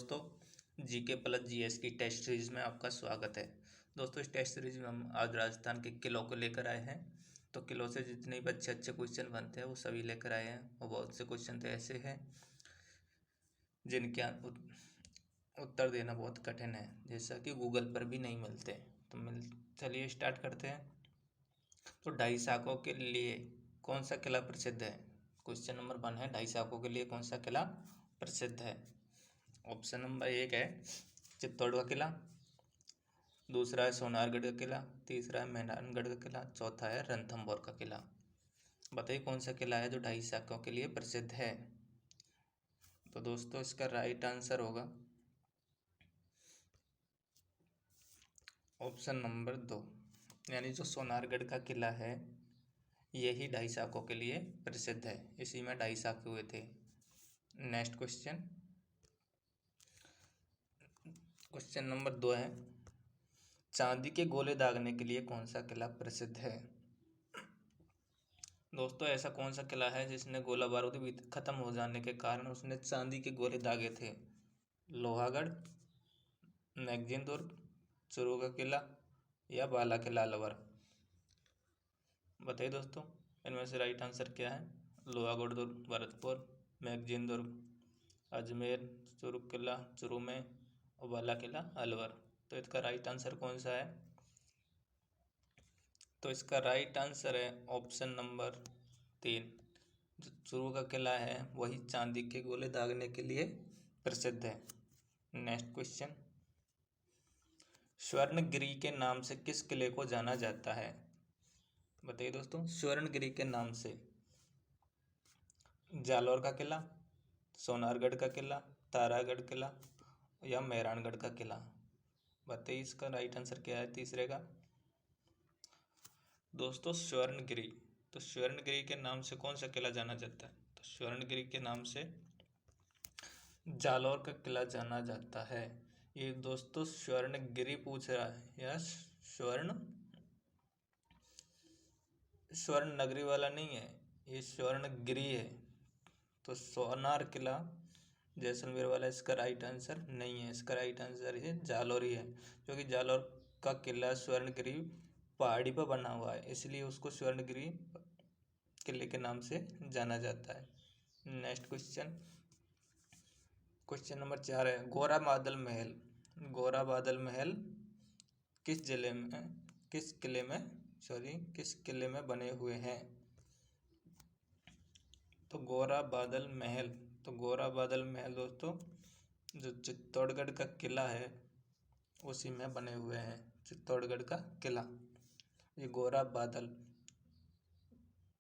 दोस्तों, GK plus GS की test series में आपका स्वागत है। दोस्तों, इस टेस्ट सीरीज में हम आज राजस्थान के किलों को लेकर आए हैं। तो किलों से जितने भी अच्छे अच्छे क्वेश्चन बनते हैं वो सभी लेकर आए हैं। और बहुत से क्वेश्चन तो ऐसे हैं जिनके उत्तर देना बहुत कठिन है, जैसा कि गूगल पर भी नहीं मिलते। चलिए स्टार्ट करते हैं। तो ढाई शाखों के लिए कौन सा किला प्रसिद्ध है? क्वेश्चन नंबर 1 है, ढाई शाखों के लिए कौन सा किला प्रसिद्ध है? ऑप्शन नंबर 1 है चित्तौड़ का किला, दूसरा है सोनारगढ़ का किला, तीसरा है मेहरानगढ़ का किला, चौथा है रणथंभौर का किला। बताइए कौन सा किला है जो ढाई शाखों के लिए प्रसिद्ध है? तो दोस्तों, इसका राइट आंसर होगा ऑप्शन नंबर 2, यानी जो सोनारगढ़ का किला है यही ढाई शाखों के लिए प्रसिद्ध है। इसी में ढाई शाखे हुए थे। नेक्स्ट क्वेश्चन, क्वेश्चन नंबर 2 है, चांदी के गोले दागने के लिए कौन सा किला प्रसिद्ध है? दोस्तों, ऐसा कौन सा किला है जिसने गोला बारूद भी खत्म हो जाने के कारण उसने चांदी के गोले दागे थे? लोहागढ़, मैगजीन दुर्ग, चूरू का किला या बाला किला अलवर? बताइए दोस्तों, इनमें से राइट आंसर क्या है? लोहागढ़ दुर्ग भरतपुर, मैगजीन दुर्ग अजमेर, चूरू किला चूरू में और बाला किला अलवर। तो इसका राइट आंसर कौन सा है? तो इसका राइट आंसर है ऑप्शन नंबर 3, जो चूरू का किला है वही चांदी के गोले दागने के लिए प्रसिद्ध है। नेक्स्ट क्वेश्चन, स्वर्णगिरी के नाम से किस किले को जाना जाता है? बताइए दोस्तों, स्वर्णगिरी के नाम से जालौर का किला, सोनारगढ़ का किला, तारागढ़ किला या मेहरानगढ़ का किला? बताइए इसका राइट आंसर क्या है तीसरे का? दोस्तों, स्वर्णगिरी। तो स्वर्णगिरी के नाम से कौन सा किला जाना जाता है? तो स्वर्णगिरी के नाम से जालौर का किला जाना जाता है। ये दोस्तों स्वर्णगिरी पूछ रहा है या स्वर्ण नगरी वाला नहीं है, ये स्वर्णगिरी है। तो सोनार किला जैसलमेर वाला इसका राइट आंसर नहीं है। इसका राइट आंसर है जालौर ही है, क्योंकि जालौर का किला स्वर्णगिरी पहाड़ी पर बना हुआ है, इसलिए उसको स्वर्णगिरी किले के नाम से जाना जाता है। नेक्स्ट क्वेश्चन, क्वेश्चन नंबर 4 है, गोरा बादल महल किस जिले में किस किले में बने हुए हैं? तो गोरा बादल महल दोस्तों जो चित्तौड़गढ़ का किला है उसी में बने हुए हैं। चित्तौड़गढ़ का किला, ये गोरा बादल,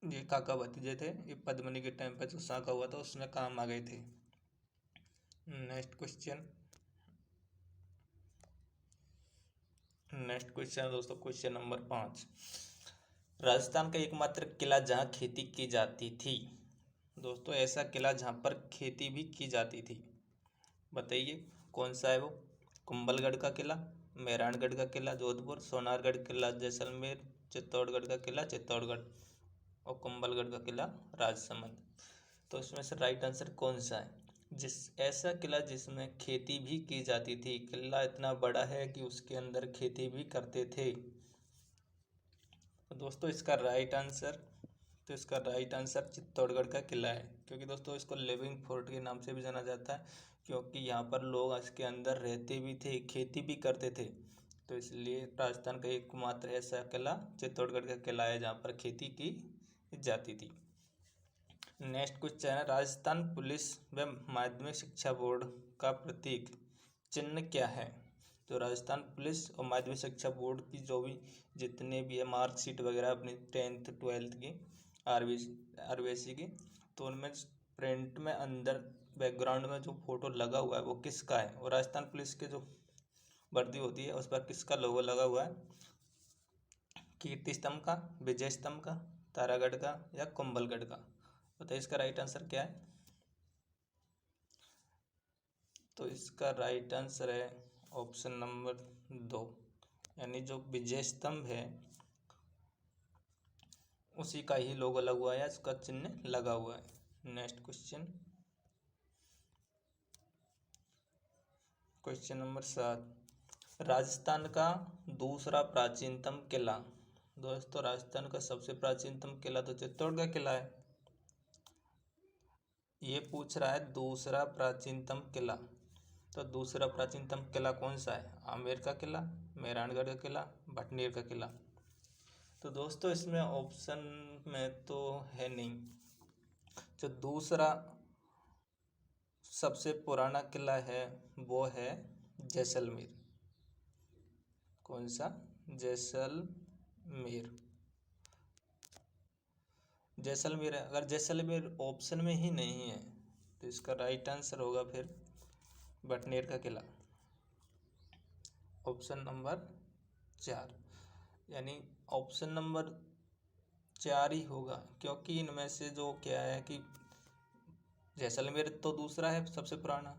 ये काका भतीजे थे। ये पद्मनी के टाइम पर जो साका हुआ था उसमें काम आ गए थे। नेक्स्ट क्वेश्चन दोस्तों, क्वेश्चन नंबर 5, राजस्थान का एकमात्र किला जहां खेती की जाती थी। दोस्तों, ऐसा किला जहां पर खेती भी की जाती थी, बताइए कौन सा है वो? कुंभलगढ़ का किला, मेहरानगढ़ का किला जोधपुर, सोनारगढ़ किला जैसलमेर, चित्तौड़गढ़ का किला चित्तौड़गढ़ और कुंभलगढ़ का किला राजसमंद। तो इसमें से राइट आंसर कौन सा है? ऐसा किला जिसमें खेती भी की जाती थी। किला इतना बड़ा है कि उसके अंदर खेती भी करते थे। तो दोस्तों, इसका राइट आंसर चित्तौड़गढ़ का किला है, क्योंकि दोस्तों इसको लिविंग फोर्ट के नाम से भी जाना जाता है, क्योंकि यहाँ पर लोग इसके अंदर रहते भी थे, खेती भी करते थे। तो इसलिए राजस्थान का एकमात्र ऐसा किला चित्तौड़गढ़ का किला है जहाँ पर खेती की जाती थी। नेक्स्ट क्वेश्चन है, राजस्थान पुलिस व माध्यमिक शिक्षा बोर्ड का प्रतीक चिन्ह क्या है? तो राजस्थान पुलिस और माध्यमिक शिक्षा बोर्ड की जो भी जितने भी है मार्कशीट वगैरह अपनी 10th 12th की आरबीएससी की, तो उनमें प्रिंट में अंदर बैकग्राउंड में जो फोटो लगा हुआ है वो किसका है? और राजस्थान पुलिस के जो वर्दी होती है उस पर किसका लोगो लगा हुआ है? कीर्ति स्तंभ का, विजय स्तंभ का, तारागढ़ का या कुंभलगढ़ का? बताइए इसका राइट आंसर क्या है? तो इसका राइट आंसर है ऑप्शन नंबर 2, यानी जो विजय स्तंभ है उसी का ही लोगो लगा हुआ है, इसका चिन्ह लगा हुआ है। Next question, question number 7, Rajasthan का दूसरा प्राचीनतम किला। दोस्तों राजस्थान का सबसे प्राचीनतम किला तो चित्तौड़ का किला है। ये पूछ रहा है दूसरा प्राचीनतम किला, तो दूसरा प्राचीनतम किला कौन सा है? आमेर का किला, मेहरानगढ़ का किला, भटनेर का किला। तो दोस्तों इसमें ऑप्शन में तो है नहीं। जो दूसरा सबसे पुराना किला है वो है जैसलमेर। कौन सा? जैसलमेर। जैसलमेर है। अगर जैसलमेर ऑप्शन में ही नहीं है तो इसका राइट आंसर होगा फिर भटनेर का किला, ऑप्शन नंबर 4। यानी ऑप्शन नंबर 4 ही होगा, क्योंकि इनमें से जो क्या है कि जैसलमेर तो दूसरा है सबसे पुराना,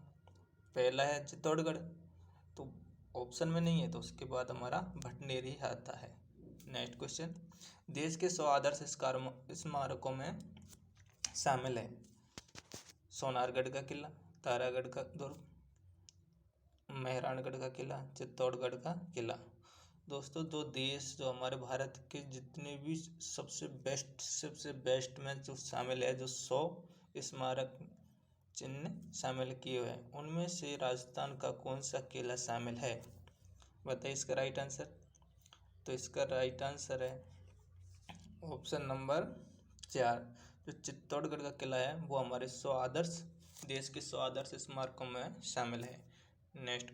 पहला है चित्तौड़गढ़, तो ऑप्शन में नहीं है, तो उसके बाद हमारा भटनेर ही आता है। नेक्स्ट क्वेश्चन, देश के 100 आदर्श स्मारकों में शामिल है सोनारगढ़ का किला, तारागढ़ का दुर्ग, मेहरानगढ़ का किला, चित्तौड़गढ़ का किला। दोस्तों जो हमारे भारत के जितने भी सबसे बेस्ट में जो शामिल है, जो 100 स्मारक चिन्ह शामिल किए हुए हैं, उनमें से राजस्थान का कौन सा किला शामिल है? बताइए इसका राइट आंसर। तो इसका राइट आंसर है ऑप्शन नंबर 4। जो चित्तौड़गढ़ का किला है वो हमारे देश के 100 आदर्श स्मारकों में शामिल है। नेक्स्ट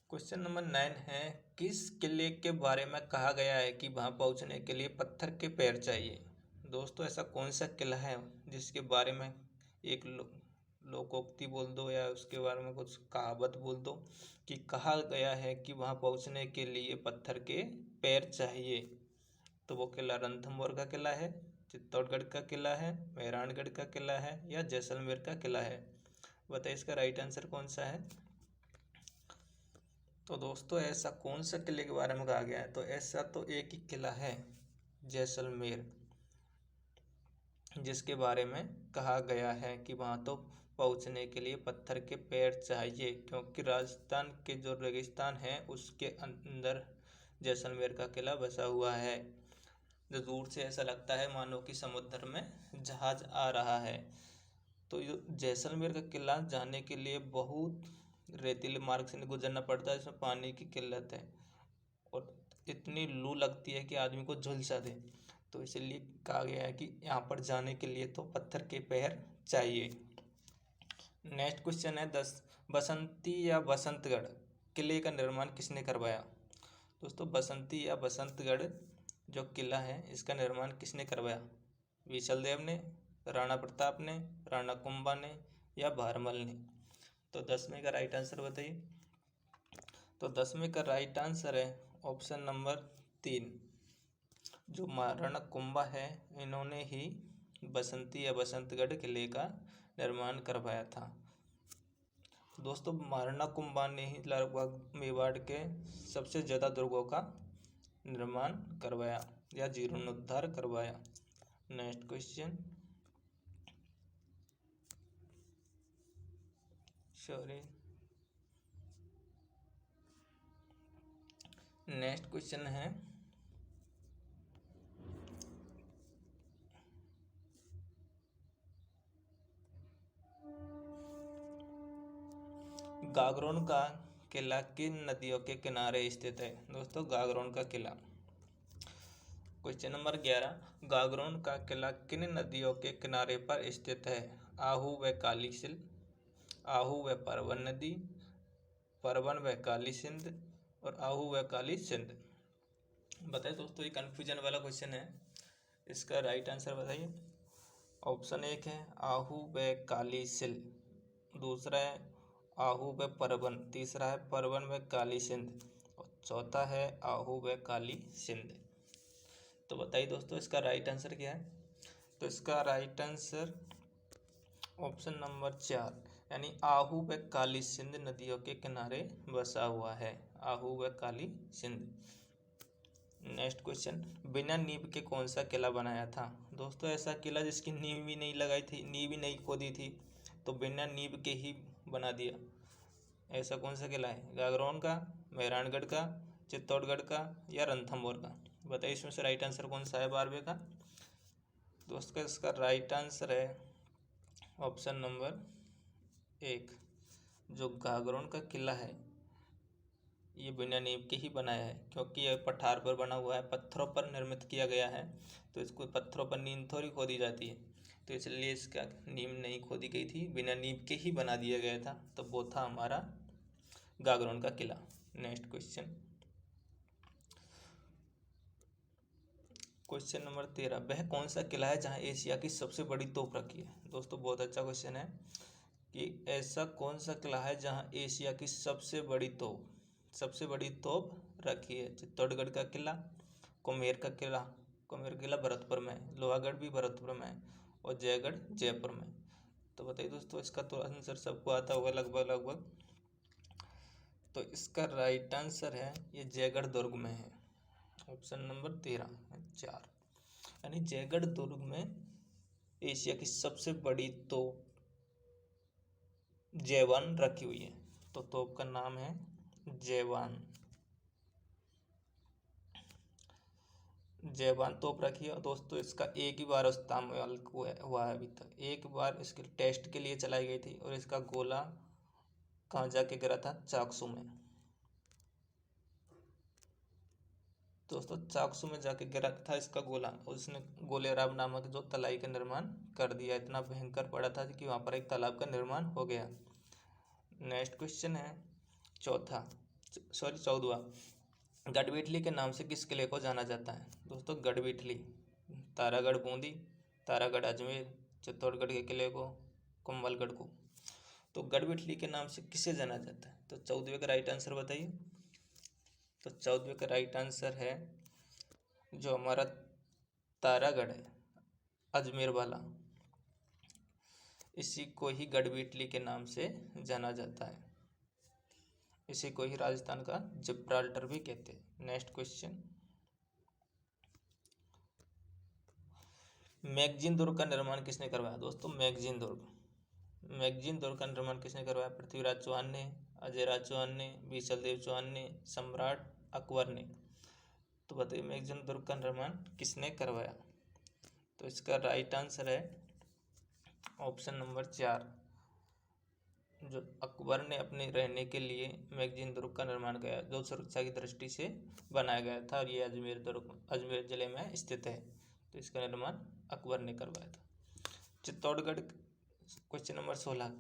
क्वेश्चन नंबर 9 है, किस किले के बारे में कहा गया है कि वहां पहुंचने के लिए पत्थर के पैर चाहिए? दोस्तों ऐसा कौन सा किला है जिसके बारे में एक लोकोक्ति बोल दो या उसके बारे में कुछ कहावत बोल दो कि कहा गया है कि वहां पहुंचने के लिए पत्थर के पैर चाहिए? तो वो किला रणथंभौर का किला है, चित्तौड़गढ़ का किला है, मेहरानगढ़ का किला है या जैसलमेर का किला है? बताइए इसका राइट आंसर कौन सा है। तो दोस्तों ऐसा कौन सा किले के बारे में कहा गया है? तो ऐसा तो एक ही किला है जैसलमेर, जिसके बारे में कहा गया है कि वहाँ तो पहुँचने के लिए पत्थर के पैर चाहिए, क्योंकि राजस्थान के जो रेगिस्तान है उसके अंदर जैसलमेर का किला बसा हुआ है। जो दूर से ऐसा लगता है मानो कि समुद्र में जहाज आ रहा है। तो ये जैसलमेर का किला जाने के लिए बहुत रेतीले मार्ग से गुजरना पड़ता है, इसमें पानी की किल्लत है और इतनी लू लगती है कि आदमी को झुलसा दे। तो इसलिए कहा गया है कि यहाँ पर जाने के लिए तो पत्थर के पैर चाहिए। नेक्स्ट क्वेश्चन है 10, बसंती या बसंतगढ़ किले का निर्माण किसने करवाया? दोस्तों बसंती या बसंतगढ़ जो किला है इसका निर्माण किसने करवाया? विशल देव ने, राणा प्रताप ने, राणा कुंभा ने या भारमल ने? तो 10वें का राइट आंसर बताइए। तो 10वें का राइट आंसर है ऑप्शन नंबर 3। जो महाराणा कुंभा है इन्होंने ही बसंती या बसंतगढ़ किले का निर्माण करवाया था। दोस्तों महाराणा कुंभा ने ही लगभग मेवाड़ के सबसे ज़्यादा दुर्गों का निर्माण करवाया या जीर्णोद्धार करवाया। नेक्स्ट क्वेश्चन, नेक्स्ट क्वेश्चन है गागरोन का किला किन नदियों के किनारे स्थित है? दोस्तों गागरोन का किला। क्वेश्चन नंबर 11, गागरोन का किला किन नदियों के किनारे पर स्थित है? आहू व काली सिंध, आहू व परवन नदी, परवन व काली सिंध और आहू व काली सिंध। बताइए दोस्तों ये कन्फ्यूजन वाला क्वेश्चन है, इसका राइट आंसर बताइए। ऑप्शन 1 है आहू व काली सिंध, दूसरा है आहू व परवन, तीसरा है परवन व काली सिंध और चौथा है आहू व काली सिंध। तो बताइए दोस्तों इसका राइट आंसर क्या है? तो इसका राइट आंसर ऑप्शन नंबर 4 यानी आहू व काली सिंध नदियों के किनारे बसा हुआ है, आहू व काली सिंध। नेक्स्ट क्वेश्चन, बिना नींव के कौन सा किला बनाया था? दोस्तों ऐसा किला जिसकी नींव भी नहीं लगाई थी, नींव भी नहीं खोदी थी, तो बिना नींव के ही बना दिया। ऐसा कौन सा किला है? गागरोन का, मेहरानगढ़ का, चित्तौड़गढ़ का या रणथंभौर का? बताइए इसमें से राइट आंसर कौन सा है 12वें का? दोस्तों इसका राइट आंसर है ऑप्शन नंबर 1, जो गागरोन का किला है ये बिना नींव के ही बनाया है, क्योंकि यह पठार पर बना हुआ है, पत्थरों पर निर्मित किया गया है, तो इसको पत्थरों पर नींव थोड़ी खोदी जाती है, तो इसलिए इसका नींव नहीं खोदी गई थी, बिना नींव के ही बना दिया गया था, तो वो था हमारा गागरोन का किला। नेक्स्ट क्वेश्चन, क्वेश्चन नंबर 13, वह कौन सा किला है जहां एशिया की सबसे बड़ी तोप रखी है? दोस्तों बहुत अच्छा क्वेश्चन है कि ऐसा कौन सा किला है जहां एशिया की सबसे बड़ी तोप रखी है? चित्तौड़गढ़ का किला, कुम्हेर किला भरतपुर में, लोहागढ़ भी भरतपुर में और जयगढ़ जयपुर में। तो बताइए दोस्तों इसका तो आंसर सबको आता होगा लगभग। तो इसका राइट आंसर है ये जयगढ़ दुर्ग में है, ऑप्शन नंबर 13 4, यानी जयगढ़ दुर्ग में एशिया की सबसे बड़ी तोप जयवान रखी हुई है, तो तोप का नाम है जयवान तोप रखी है। और दोस्तों इसका एक ही बार इस्तेमाल हुआ है अभी तक, एक बार इसके टेस्ट के लिए चलाई गई थी और इसका गोला कहाँ जाके गिरा था? चाकसू में। दोस्तों चाकसू में जाके गिरा था इसका गोला, उसने गोलेराब नामक जो तलाई का निर्माण कर दिया, इतना भयंकर पड़ा था कि वहाँ पर एक तालाब का निर्माण हो गया। नेक्स्ट क्वेश्चन है 14वां, गढ़विठली के नाम से किस किले को जाना जाता है? दोस्तों गढ़विठली, तारागढ़ बूंदी, तारागढ़ अजमेर, चित्तौड़गढ़ के किले को, कुंभलगढ़ को। तो गढ़विठली के नाम से किसे जाना जाता है? तो 14वें का राइट आंसर बताइए। तो 14वें का राइट आंसर है जो हमारा तारागढ़ है अजमेर वाला, इसी को ही गढ़विठली के नाम से जाना जाता है, इसी को ही राजस्थान का जिब्राल्टर भी कहते हैं। नेक्स्ट क्वेश्चन, मैगजीन दुर्ग का निर्माण किसने करवाया? दोस्तों मैगजीन दुर्ग का निर्माण किसने करवाया? पृथ्वीराज चौहान ने, अजय राज चौहान ने, बीसल देव चौहान ने, सम्राट अकबर ने। तो बताइए मैगजीन दुर्ग का निर्माण किसने करवाया? तो इसका राइट आंसर है ऑप्शन नंबर 4, जो अकबर ने अपने रहने के लिए मैगजीन दुर्ग का निर्माण किया, जो सुरक्षा की दृष्टि से बनाया गया था, और ये अजमेर जिले में स्थित है, तो इसका निर्माण अकबर ने करवाया था। चित्तौड़गढ़, क्वेश्चन नंबर 16,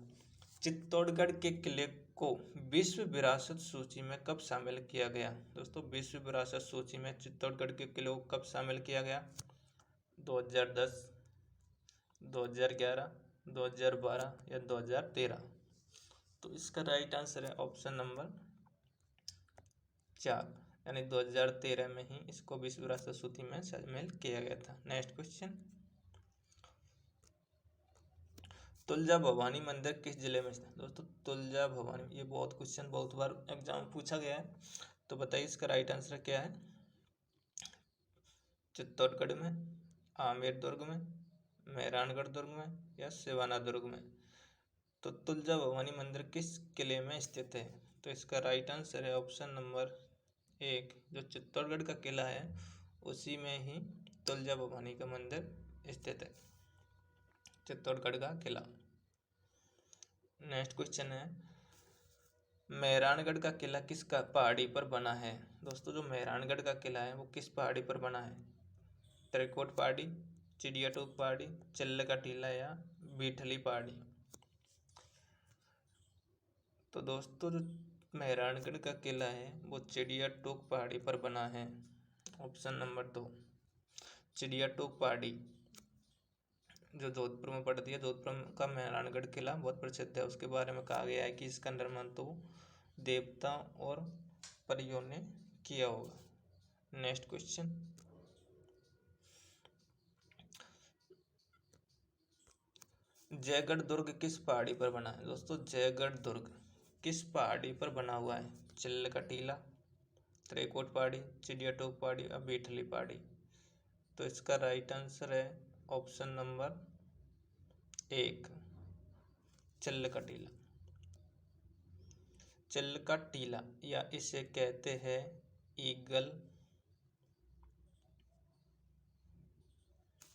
चित्तौड़गढ़ के किले को विश्व विरासत सूची में कब शामिल किया गया? दोस्तों विश्व विरासत सूची में चित्तौड़गढ़ के किले को कब शामिल किया गया? 2010, 2011, 2012 या 2013? तो इसका राइट आंसर है ऑप्शन नंबर 4, यानी 2013 में ही इसको विश्व विरासत सूची में शामिल किया गया था। नेक्स्ट क्वेश्चन, तुलजा भवानी मंदिर किस जिले में स्थित? दोस्तों तुलजा भवानी, ये बहुत बार एग्जाम में पूछा गया है, तो बताइए इसका राइट आंसर क्या है? चित्तौड़गढ़ में, आमेर दुर्ग में, मेहरानगढ़ दुर्ग में या सिवाना दुर्ग में? तो तुलजा भवानी मंदिर किस किले में स्थित है? तो इसका राइट आंसर है ऑप्शन नंबर 1, जो चित्तौड़गढ़ का किला है उसी में ही तुलजा भवानी का मंदिर स्थित है, चित्तौड़गढ़ का किला। नेक्स्ट क्वेश्चन है, मेहरानगढ़ का किला किस पहाड़ी पर बना है? दोस्तों जो मेहरानगढ़ का किला है वो किस पहाड़ी पर बना है? त्रिकोट पहाड़ी, चिड़ियाटोप पहाड़ी, चिल्ल का टीला या बीठली पहाड़ी? तो दोस्तों जो मेहरानगढ़ का किला है वो चिड़ियाटोप पहाड़ी पर बना है, ऑप्शन नंबर 2, चिड़ियाटोप पहाड़ी जो जोधपुर में पड़ती है। जोधपुर का मेहरानगढ़ किला बहुत प्रसिद्ध है, उसके बारे में कहा गया है कि इसका निर्माण तो देवता और परियों ने किया होगा। नेक्स्ट क्वेश्चन, जयगढ़ दुर्ग किस पहाड़ी पर बना है? दोस्तों जयगढ़ दुर्ग किस पहाड़ी पर बना हुआ है? चिल्ल का टीला, त्रिकुट पहाड़ी, चिड़िया टोक पहाड़ी और बीठली पहाड़ी। तो इसका राइट आंसर है ऑप्शन नंबर 1, चिल्का टीला। चिल्का टीला या इसे कहते हैं ईगल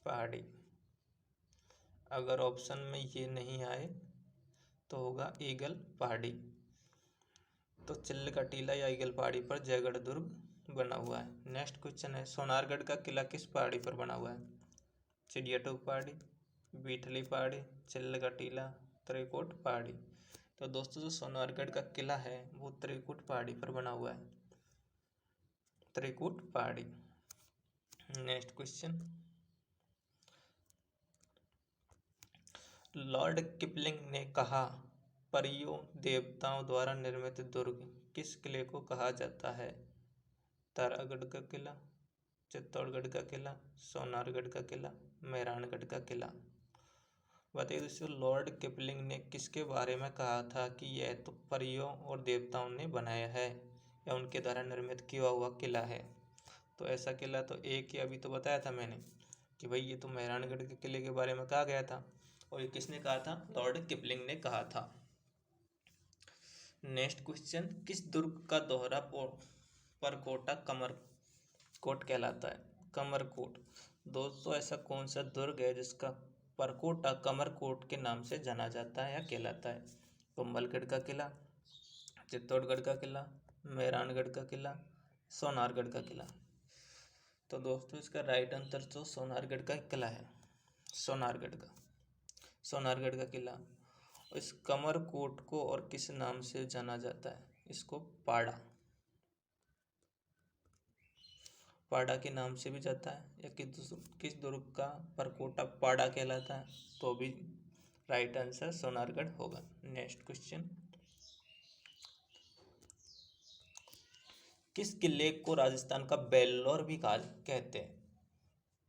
पहाड़ी। अगर ऑप्शन में ये नहीं आए तो होगा ईगल पहाड़ी। तो चिल्का टीला या ईगल पहाड़ी पर जयगढ़ दुर्ग बना हुआ है। नेक्स्ट क्वेश्चन है, सोनारगढ़ का किला किस पहाड़ी पर बना हुआ है? चिड़िया टोक पहाड़ी, बीठली पहाड़ी, चिल्का टीला, त्रिकुट पहाड़ी। तो दोस्तों जो सोनारगढ़ का किला है वो त्रिकुट पहाड़ी पर बना हुआ है, त्रिकुट पहाड़ी। नेक्स्ट क्वेश्चन, लॉर्ड किपलिंग ने कहा परियों देवताओं द्वारा निर्मित दुर्ग किस किले को कहा जाता है? तारागढ़ का किला, चित्तौड़गढ़ का किला, सोनारगढ़ का किला, मेहरानगढ़ का किला। बताइए दोस्तों, लॉर्ड किपलिंग ने किसके बारे में कहा था कि यह तो परियों और देवताओं ने बनाया है या उनके द्वारा निर्मित किया हुआ किला है? तो ऐसा किला तो एक ही अभी तो बताया था मैंने कि भाई ये तो मेहरानगढ़ के किले के बारे में कहा गया था, और ये किसने कहा था? लॉर्ड किपलिंग ने कहा था। नेक्स्ट क्वेश्चन, किस दुर्ग का दोहरा परकोटा कमरकोट कहलाता है? कमरकोट। दोस्तों ऐसा कौन सा दुर्ग है जिसका परकोटा कमरकोट के नाम से जाना जाता है या कहलाता है? कुंभलगढ़ का किला, चित्तौड़गढ़ का किला, मेहरानगढ़ का किला, सोनारगढ़ का किला। तो दोस्तों इसका राइट आंसर तो सोनारगढ़ का किला है, सोनारगढ़ का किला। इस कमरकोट को और किस नाम से जाना जाता है? इसको पाड़ा के नाम से भी जाता है, या किस दुर्ग का परकोटा पाड़ा कहलाता है? तो भी राइट आंसर सोनारगढ़ होगा। नेक्स्ट क्वेश्चन, किस किले को राजस्थान का बेल्लौर भी कहते हैं?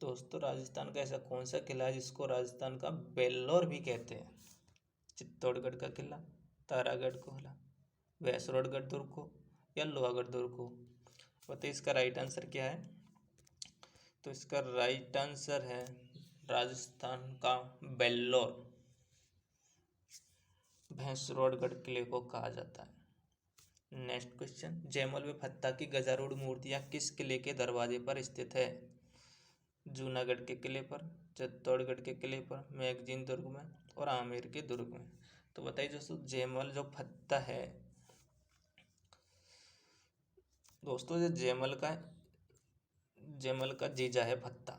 दोस्तों राजस्थान का ऐसा कौन सा किला है जिसको राजस्थान का बेल्लौर भी कहते हैं? चित्तौड़गढ़ का किला, तारागढ़ को किला, भैंसरोडगढ़ दुर्ग को, या लोहागढ़ दुर्ग को? बताइए इसका राइट आंसर क्या है? तो इसका राइट आंसर है राजस्थान का बेल्लौर, भैंसरोडगढ़ किले को कहा जाता है। नेक्स्ट क्वेश्चन, जयमल में फत्ता की गजारूढ़ मूर्तियां किस किले के दरवाजे पर स्थित है? जूनागढ़ के किले पर, चित्तौड़गढ़ के किले पर, मैगजीन दुर्ग में और आमेर के दुर्ग में। तो बताइए दोस्तों, जयमल जो फत्ता है दोस्तों, जो जयमल का जीजा है फत्ता,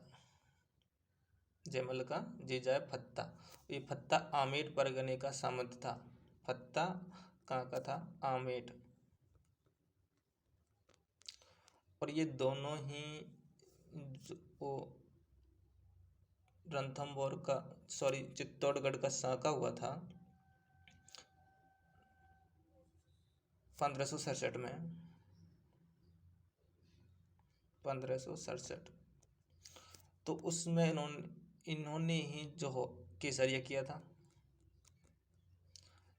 जयमल का जीजा है फत्ता। ये फत्ता आमेर परगने का सामंत था। फत्ता कहाँ का था? आमेर। और ये दोनों ही वो रणथंभौर का चित्तौड़गढ़ का साका हुआ था 1567 में, 1567। तो उसमें इन्होंने ही जो केसरिया किया था,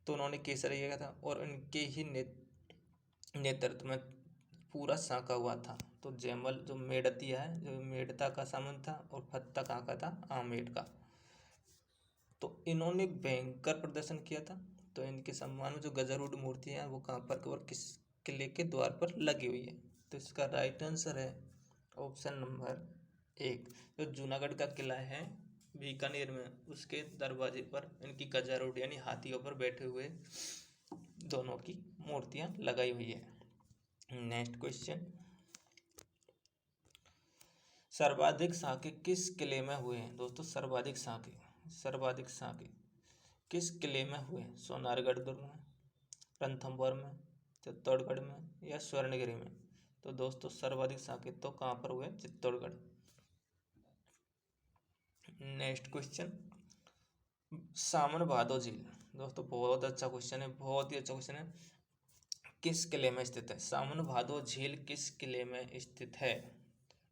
तो उन्होंने केसरिया किया था और इनके ही नेतृत्व में पूरा साका हुआ था। तो जयमल जो मेड़तिया है, जो मेड़ता का सामंत था, और फत्ता कहाँ का था? आमेर का। तो इन्होंने भयंकर प्रदर्शन किया था। तो इनके सम्मान में जो गजारूढ़ मूर्तियां हैं वो कहाँ पर और किस किले के द्वार पर लगी हुई है? तो इसका राइट आंसर है ऑप्शन नंबर 1, जो जूनागढ़ का किला है बीकानेर में, उसके दरवाजे पर इनकी गजारूढ़ यानी हाथियों पर बैठे हुए दोनों की मूर्तियां लगाई हुई है। नेक्स्ट क्वेश्चन, सर्वाधिक साके किस किले में हुए हैं? दोस्तों सर्वाधिक साके किस किले में हुए? सोनारगढ़ दुर्ग में, रणथंभौर में, चित्तौड़गढ़ में या स्वर्णगिरी में? तो दोस्तों सर्वाधिक साके तो कहाँ पर हुए? चित्तौड़गढ़। नेक्स्ट क्वेश्चन, सामन भादो झील। दोस्तों बहुत अच्छा क्वेश्चन है, बहुत ही अच्छा क्वेश्चन है। किस किले में स्थित है? सामन भादो झील किस किले में स्थित है?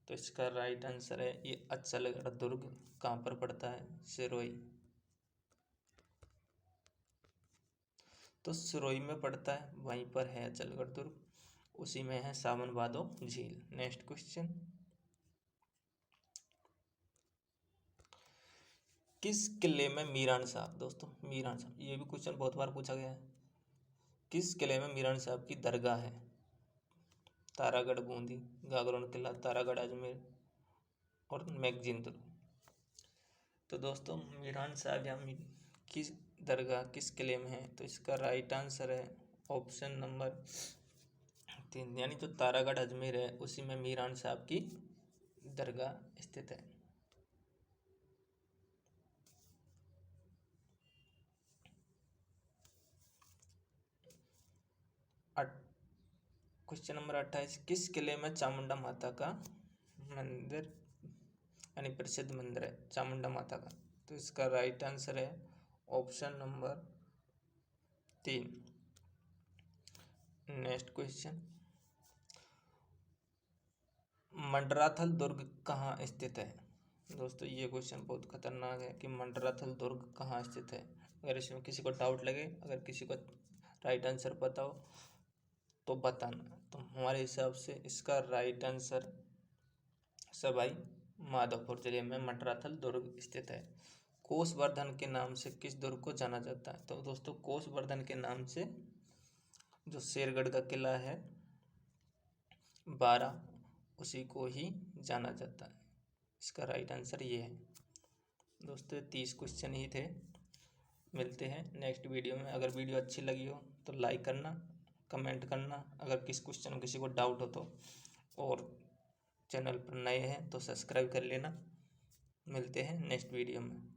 तो इसका राइट आंसर है ये अचलगढ़ दुर्ग। कहाँ पर पड़ता है? सिरोही। तो सिरोही में पड़ता है, वहीं पर है अचलगढ़ दुर्ग। उसी में है सावन भादो झील। नेक्स्ट क्वेश्चन, किस किले में मीरान साहब, दोस्तों मीरान साहब, ये भी क्वेश्चन बहुत बार पूछा गया है। किस किले में मीरान साहब की दरगाह है? तारागढ़ बूंदी, गागरोन किला, तारागढ़ अजमेर और मैगजीन दुर्ग। तो दोस्तों मीरान साहब यहाँ किस दरगाह किस किले में है? तो इसका राइट आंसर है ऑप्शन नंबर 3, यानी जो तारागढ़ अजमेर है उसी में मीरान साहब की दरगाह स्थित है। क्वेश्चन नंबर 28, किस किले में चामुंडा माता का मंदिर यानी प्रसिद्ध मंदिर है चामुंडा माता का? तो इसका राइट आंसर है ऑप्शन नंबर 3। नेक्स्ट क्वेश्चन, मंडराथल दुर्ग कहाँ स्थित है? दोस्तों ये क्वेश्चन बहुत खतरनाक है कि मंडराथल दुर्ग कहाँ स्थित है। अगर इसमें किसी को डाउट लगे, अगर किसी को राइट आंसर पता हो तो बताना। तो हमारे हिसाब से इसका राइट आंसर सवाई माधोपुर जिले में मंडराथल दुर्ग स्थित है। कोषवर्धन के नाम से किस दुर्ग को जाना जाता है? तो दोस्तों कोषवर्धन के नाम से जो शेरगढ़ का किला है 12, उसी को ही जाना जाता है। इसका राइट आंसर ये है। दोस्तों 30 क्वेश्चन ही थे। मिलते हैं नेक्स्ट वीडियो में। अगर वीडियो अच्छी लगी हो तो लाइक करना, कमेंट करना, अगर किस क्वेश्चन किसी को डाउट हो तो, और चैनल पर नए हैं तो सब्सक्राइब कर लेना। मिलते हैं नेक्स्ट वीडियो में।